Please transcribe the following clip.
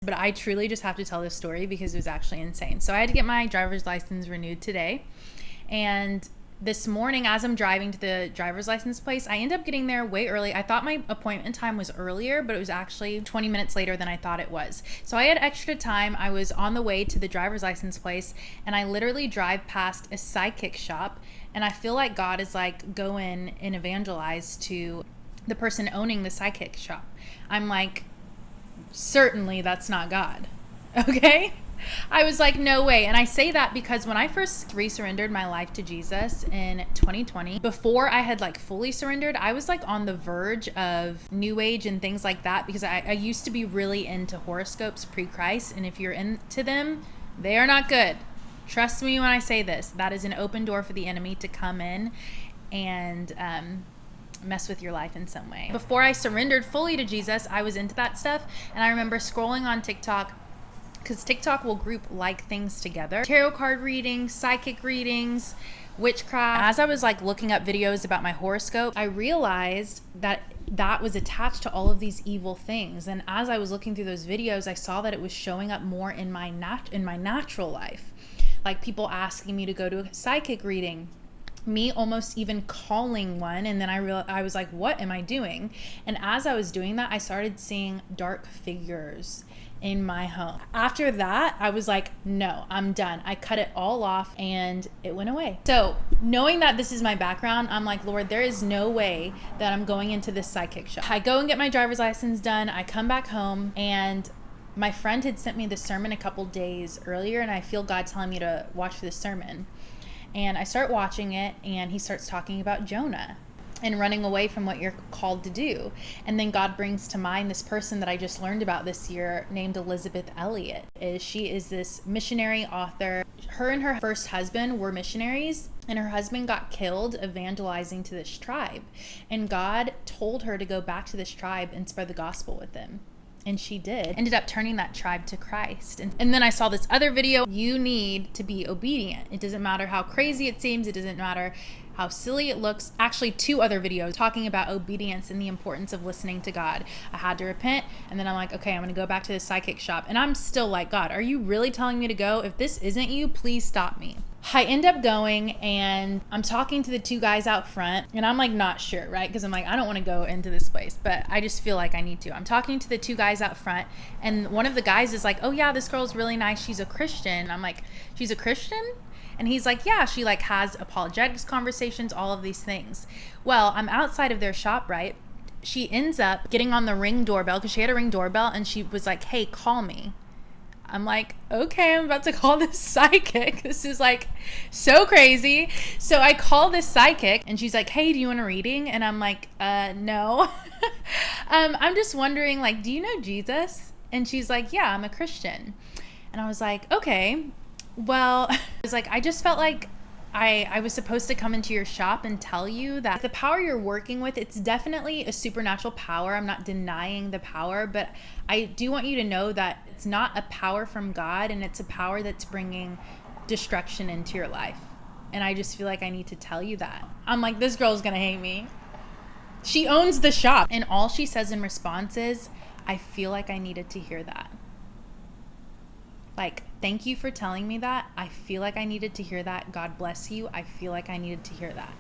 but I truly just have to tell this story because it was actually insane. So I had to get my driver's license renewed today. And this morning, as I'm driving to the driver's license place, I end up getting there way early. I thought my appointment time was earlier, but it was actually 20 minutes later than I thought it was. So I had extra time. I was on the way to the driver's license place, and I literally drive past a psychic shop, and I feel like God is like, go in and evangelize to the person owning the psychic shop. I'm like, certainly that's not God. Okay? I was like, no way. And I say that because when I first resurrendered my life to Jesus in 2020, before I had like fully surrendered, I was like on the verge of new age and things like that because I used to be really into horoscopes pre-Christ. And if you're into them, they are not good. Trust me when I say this. That is an open door for the enemy to come in and mess with your life in some way. Before I surrendered fully to Jesus, I was into that stuff. And I remember scrolling on TikTok, because TikTok will group like things together. Tarot card readings, psychic readings, witchcraft. As I was like looking up videos about my horoscope, I realized that that was attached to all of these evil things. And as I was looking through those videos, I saw that it was showing up more in my natural life. Like people asking me to go to a psychic reading, me almost even calling one, and then I was like, what am I doing? And as I was doing that, I started seeing dark figures in my home. After that, I was like, no, I'm done. I cut it all off and it went away. So knowing that this is my background, I'm like, Lord, there is no way that I'm going into this psychic shop. I go and get my driver's license done. I come back home, and my friend had sent me the sermon a couple days earlier, and I feel God telling me to watch this sermon. And I start watching it, and he starts talking about Jonah and running away from what you're called to do. And then God brings to mind this person that I just learned about this year named Elisabeth Elliot. She is this missionary author. Her and her first husband were missionaries, and her husband got killed evangelizing to this tribe. And God told her to go back to this tribe and spread the gospel with them. And she did. Ended up turning that tribe to Christ. And then I saw this other video. You need to be obedient. It doesn't matter how crazy it seems. It doesn't matter how silly it looks. Actually, 2 other videos talking about obedience and the importance of listening to God. I had to repent, and then I'm like, okay, I'm going to go back to the psychic shop. And I'm still like, God, are you really telling me to go? If this isn't you, please stop me. I end up going, and I'm talking to the 2 guys out front, and I'm like not sure, right? Because I'm like, I don't want to go into this place, but I just feel like I need to. I'm talking to the 2 guys out front, and one of the guys is like, oh yeah, this girl's really nice. She's a Christian. I'm like, she's a Christian? And he's like, yeah, she like has apologetics conversations, all of these things. Well, I'm outside of their shop, right? She ends up getting on the Ring doorbell because she had a Ring doorbell, and she was like, hey, call me. I'm like, okay, I'm about to call this psychic. This is like so crazy. So I call this psychic, and she's like, hey, do you want a reading? And I'm like, no. I'm just wondering, like, do you know Jesus? And she's like, yeah, I'm a Christian. And I was like, okay. Well, I was like, I just felt like I was supposed to come into your shop and tell you that the power you're working with, it's definitely a supernatural power. I'm not denying the power, but I do want you to know that it's not a power from God, and it's a power that's bringing destruction into your life. And I just feel like I need to tell you that. I'm like, this girl's gonna hate me. She owns the shop. And all she says in response is, I feel like I needed to hear that. Like, thank you for telling me that. I feel like I needed to hear that. God bless you. I feel like I needed to hear that.